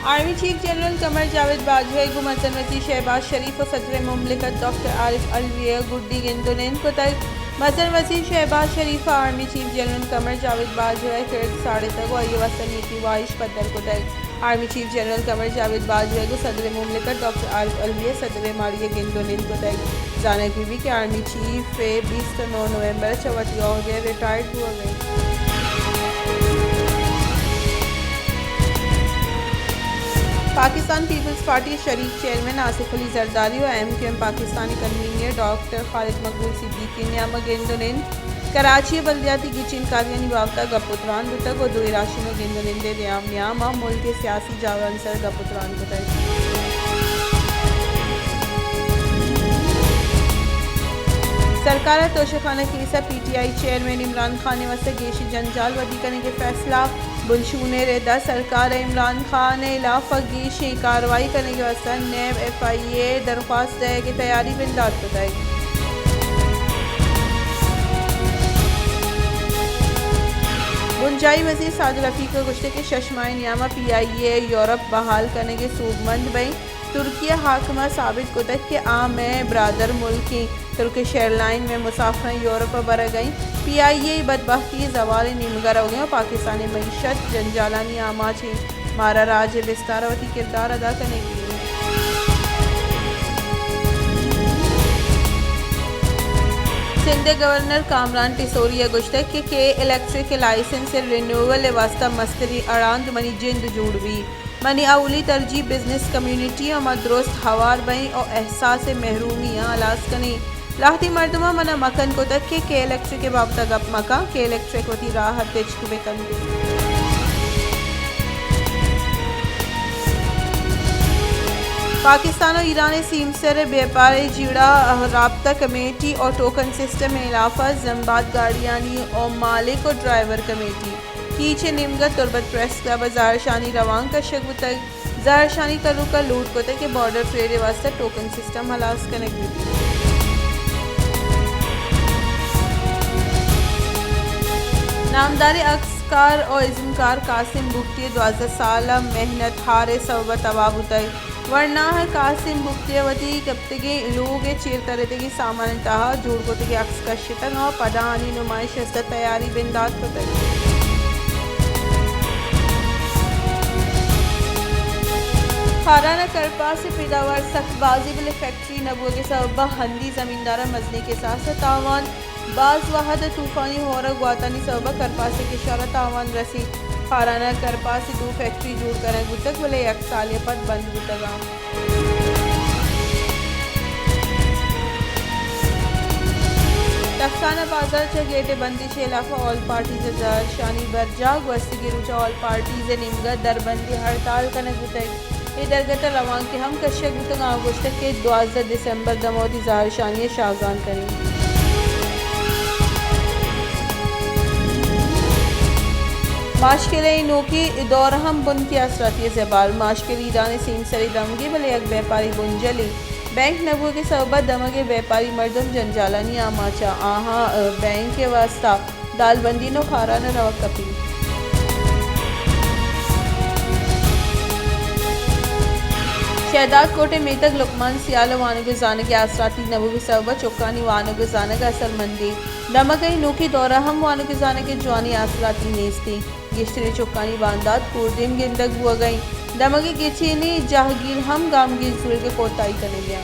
Army chief general Qamar Javed Bajwa को मसन वजी शहबाज शरीफ और सदर मुमलिकत डॉक्टर आरिफ अलविया गुड्डी गिंदुनिन को तक मसन वजी शहबाज शरीफ army chief general Qamar Javed Bajwa खिरद साढ़े तक और युवा सनीति वाइश पत्थर को तक army chief general Qamar Javed Bajwa को सदर मुमलिकत डॉक्टर आरिफ अलविया सदर मारिया गिंदुनिन को तक जानकारी भी कि आर्मी चीफ 20 नवंबर 34 हो गए रिटायर्ड हुआ गए। पाकिस्तान पीपल्स पार्टी शरीक चेयरमैन आसिफ अली जरदारी और MQM Pakistani convener doctor Khalid मकबूल सिद्दीकी न्यामा गेंदुनिन कराची बल्दियाती गिचिन कादियानी वावता गपुत्रान गुतक और दो राशिनो गेंदुनिन दे न्यामा मुल्क के सियासी जावा अंसर गपुत्रान गुतक सरकार तोशखाना केसा PTI चेयरमैन इमरान खान ने वसे गेशी जंजाल वदी करने के फैसला बुलशूने रेदा सरकार इमरान खान ने इलाफा गेशी कार्रवाई करने के वस्ता नैब FIA दरख्वास्त है कि तैयारी बिंदात बताएगी। गुंजाई वजीर सादिक रफीक को गुश्ते के शशमाए नियामा PIA यूरोप बहाल करने के सूबमंद बई तुर्की हाकमा साबित को तक के आम ब्रादर मुल्की तुर्किश एयरलाइन में मुसाफिर यूरोप बर गई PIA बदबख्ती जवाल नीमगर हो गए और पाकिस्तानी मीशत जंजालानी आमा छे मारा राज विस्तारवती किरदार अदा करने के लिए सिंध गवर्नर कामरान टिसोरिया गुश्तक के इलेक्ट्रिक लाइसेंस रिन्यूअल वास्ता मस्तरी अड़ांद मनी जिंद जुड़वी मनी अवली तरजीह बिजनेस कम्युनिटी और मदरुस्त हवार बई और एहसास महरूमियाँ अलास कनी लाहती मरदमा मना मकन को तक के इलेक्ट्रिक के बाबता गप मका के इलेक्ट्रिक वती राहत तेज बेकन पाकिस्तान और ईरान सीमसर व्यापार जीड़ा राब्ता कमेटी और टोकन सिस्टम में इलाफा जम्बाद गाड़ियानी और मालिक और ड्राइवर कमेटी कीचे निमगत तुरबत प्रेस क्लब जहरशानी रवांग का शगु तक जहरशानी करू का लूट को तक के बॉर्डर फ्रेड वास्ते टोकन सिस्टम हलास कनेक्टिविटी नामदार अक्सकार और इज़्मकार कासिम बुख्ती 12 साल मेहनत हारे सब तबाब उतर वरना है कासिम बुख्तियावती कब्तगी लोग चेर तरह की सामान तहा जोड़ को के अक्स का शितन और पदानी नुमाइश तैयारी बिंदात पतर खाराना करपा से पैदावार सख्तबाजी बिल फैक्ट्री नबुआ के सबब हंदी ज़मींदारा मजने के साथ साथ तावान बाज वहद तूफ़ानी होरा गुआतानी सबब करपा से के शारा तावान रसी खाराना करपा से 2 फैक्ट्री जोड़ करें गुतक वाले 1 साल पद बंद गुतगा तफसाना बाजार चगेटे बंदिश इलाफा ऑल पार्टीज शानी बरजाग वस्ती के रुचा ऑल पार्टीज निमगा दरबंदी हड़ताल कने गुतक इधरगत रवान के हम कश्यक गुतग आगोश्त के 12 दिसंबर दमोदी जहरशानी शाहगान करें माशकिले नोकी दौर हम बुन की असराती ज़बाल माशकिल ईरान सीम सरी दमगे भले एक व्यापारी बुंजली बैंक नबू के सबब दमगे व्यापारी मर्दम जंजालानी आमाचा आहा बैंक के वास्ता दालबंदी नो खाराना रवक कपी शहदाद कोटे मेतक लुकमान सियाल वानग जाने के असराती नबू के सबब चौकानी वानग जाने का असरमंदी दमगई नोकी दौरा हम वानग जाने के जवानी असराती नेस्ती गिश्तरे चौकानी वानदात कुर्दिन गिंदक हुआ गई दमगे गिचीनी जहागीर हम गामगीर सूर के कोताई करने गया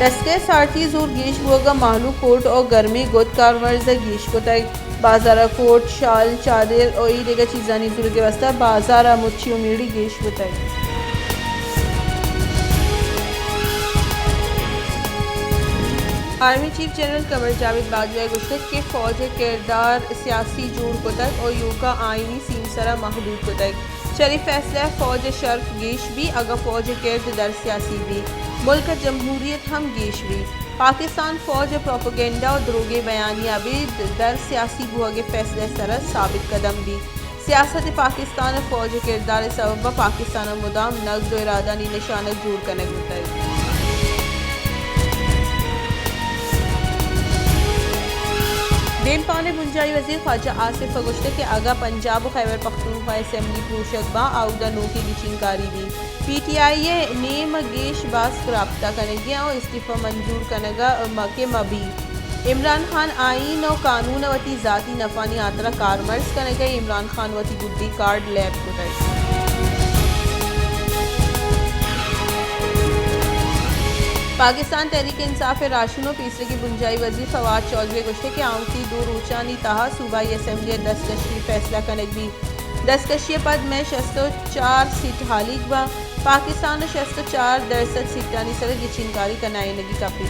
दस्ते सारथी जोर गेश हुआ माहलू कोट और गर्मी गोद कारवर्ज गेश को तक बाजारा कोट शाल चादर और ईदेगा चीज़ानी जोर के वास्ता बाजारा मुच्छी उमीड़ी गेश को तक army chief general Qamar Javed Bajwa गुश्तक के फौज किरदार सियासी जोड़ को तक और यूका आइनी सीमसरा महदूद को तक शरी फैसला फौज शर्फ गेश भी अगर फौज किरद दर सियासी भी मुल्क जमहूरियत हम गेश भी पाकिस्तान फौज प्रोपोगेंडा और द्रोगे बयानिया भी दर सियासी बुआ के फैसले सरस साबित कदम भी सियासत पाकिस्तान फौज किरदार सबब पाकिस्तान मुदाम नकद इरादा नी निशानत जोड़ करने होता है देम पाने बुंजाई वजीर ख्वाजा आसिफ गुश्ते के आगा पंजाब खैबर पख्तूनख्वा असेंबली पोशकबा आउदा नो की गिचिनकारी दी PTI नेम गेश बास रबता कनेगिया और इस्तीफा मंजूर कनेगा के मबी इमरान खान आइन और कानून वती ज़ाती नफानी आतरा कारमर्स कनेगा इमरान खान वती गुड्डी कार्ड लैब को पाकिस्तान तहरीक इंसाफ राशुनो तीसरे की बुंजाई वजीर फवाद चौधरी गुश्ते के आउटी दो रोचानी तहा सूबाई असम्बली दस्तकशी फैसला कनेक भी दस्तकशी पद में 64 सीट हालिक बा पाकिस्तान 64% सीटानी सर की चिनकारी कनाई लगी काफी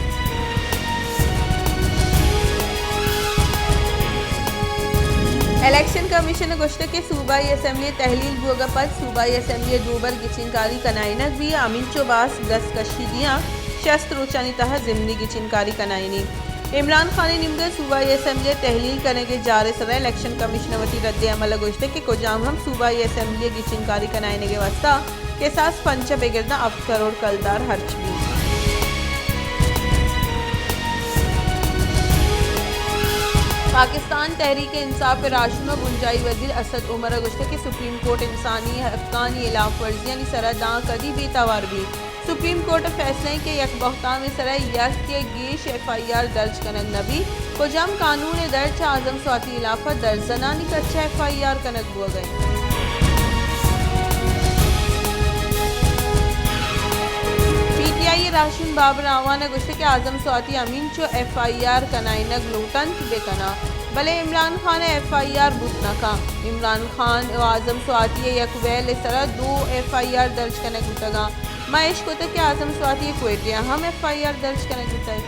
इलेक्शन कमीशन गुश्ते के सूबाई असम्बली तहलील बुगा पद सूबाई असम्बली दोबर की चिनकारी कनाइनक भी अमीन चोबास दस्तकशी दिया शस्त्र रोचानी तहा जिमनी की चिनकारी कनाइनी इमरान खान निमगर सूबाई असम्बली तहलील करने के जारे सरा इलेक्शन कमीशन वती रद्द अमल गुश्ते के कोजाम हम सूबाई असम्बली की चिनकारी कनाइने के वास्ता के साथ पंच बेगिरदा अब करोड़ कलदार हर्च भी पाकिस्तान तहरीक इंसाफ राशुनो बुंजाई वजीर असद उमर गुश्ते के सुप्रीम कोर्ट इंसानी हक़ानी इलाफ वर्जी यानी सरदा कदी बेतवार भी सुप्रीम कोर्ट फैसले के यक बख्ता में सरा यक के गेश FIR दर्ज कनक नबी कोजाम कानून दर्ज आजम स्वाति इलाफा दर्ज जनानी कच्चा FIR कनक हुआ गई PTI राशन बाबर आवाना गुश्ते के आजम स्वाति अमीन चो FIR कनाइनक लूटन बेकना भले इमरान खान FIR बुतना का इमरान खान और आजम स्वाति यक वेल सरा 2 FIR दर्ज कनक बुतगा महेश को के आजम स्वाति क्वेटिया हम FIR दर्ज कनक बुताई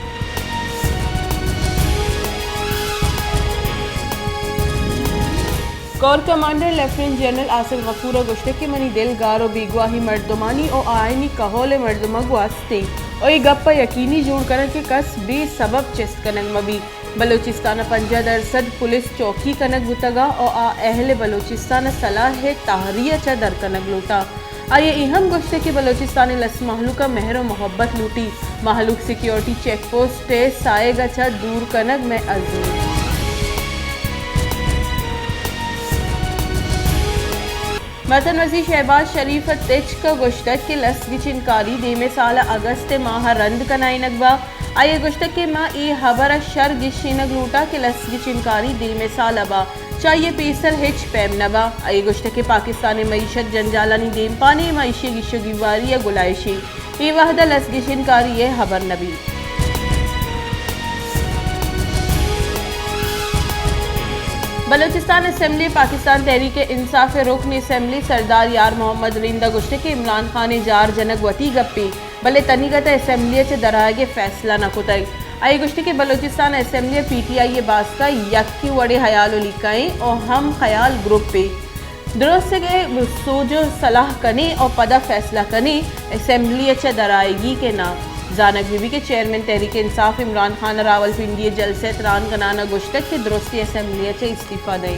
core commander lieutenant general Asif Ghafoor गुश्ते के मनी दिल गारो बेगवाही मर्दमानी और आयनी कहोले मर्दमग वास्ते और ये गप्पा यकीनी जोड़ कर के कस बेसबब चिस्त कनक मबी बलोचिस्तान 50% पुलिस चौकी कनक बुतगा और अहले बलोचिस्तान सलाह ताहरिया च दर कनक लूटा आइए अहम गुश्ते के बलोचिस्तान लस महलूका मेहर मोहब्बत लूटी महलूक सिक्योरिटी चेक पोस्ट साएगा च दूर कनक में अजीम वतन वजी शहबाज शरीफ तेज का गुश्तक के लस की चिनकारी दे में साल अगस्त माह रंद कनाई नकबा आइए गुश्तक के माँ ए हबर शर गिशिनक लूटा के लस की चिनकारी दे में साल अबा चाहिए पेसर हिच पैम नबा आइए गुश्तक के पाकिस्तानी मीशत जंजालानी देम पाने माइशी गिशोगीवारी या गुलाइशी ये वहदा लस की चिनकारी है हबर नबी बलोचिस्तान असम्बली पाकिस्तान तहरीक इंसाफ रुकन असम्बली सरदार यार मोहम्मद रिंदा गुश्ते के इमरान खान जार जनक वती गप्पी भले तनीगत असम्बली से दरागे फैसला न कुतई आई गुश्ते के बलोचिस्तान असम्बली PTI बास्ता यक्की वड़े हयाल लिकाएँ और हम ख्याल ग्रुप पे दुरुस्त के सोजो सलाह कने और पदा फैसला कने असम्बली से दराएगी के नाम जानक बीबी के चेयरमैन तहरीक इंसाफ इमरान खान रावलपिंडी जलसे तरान कनाना गुश्तक के दुरुस्ती असम्बली से इस्तीफा दें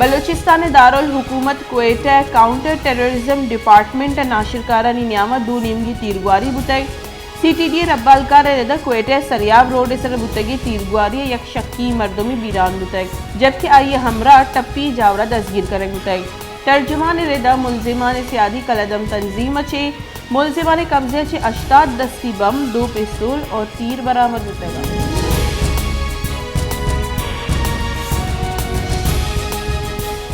बलोचिस्तान दारुल हुकूमत क्वेटा काउंटर टेररिज्म डिपार्टमेंट नाशिरकारा नियामत दो नीमगी तीरगुआरी बुतग CTD रब्बालकार रेदा क्वेटा सरियाब रोड सर बुतगी तीरगुआरी यक शक्की मर्दमी बीरान बुतग जबकि आइए हमरा टप्पी जावरा दसगीर करे बुतग तर्जुमान रेदा मुलजिमान सियादी कलदम तंजीम चे मुलजिमान कब्जे चे 88 दस्ती बम 2 पिस्तौल और तीर बरामद होता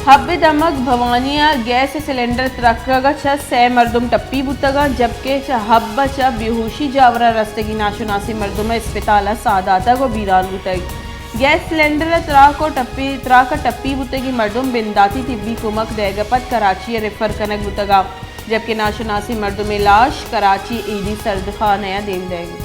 हब्बे दमक भवानिया गैस सिलेंडर त्रक्का छ 6 मर्दम टप्पी बुतगा जबकि हब्बा च बेहोशी जावरा रस्ते की नाशुनासी मर्दम अस्पताल सादाता को बीरान बुतग गैस सिलेंडर त्राक टप्पी बुतगी मर्दम बिंदाती तिब्बी कुमक देगपत कराची रेफर कनक बुतगा जबकि नाशुनासी मर्दम लाश कराची ईदी सर्द खाना देन देगी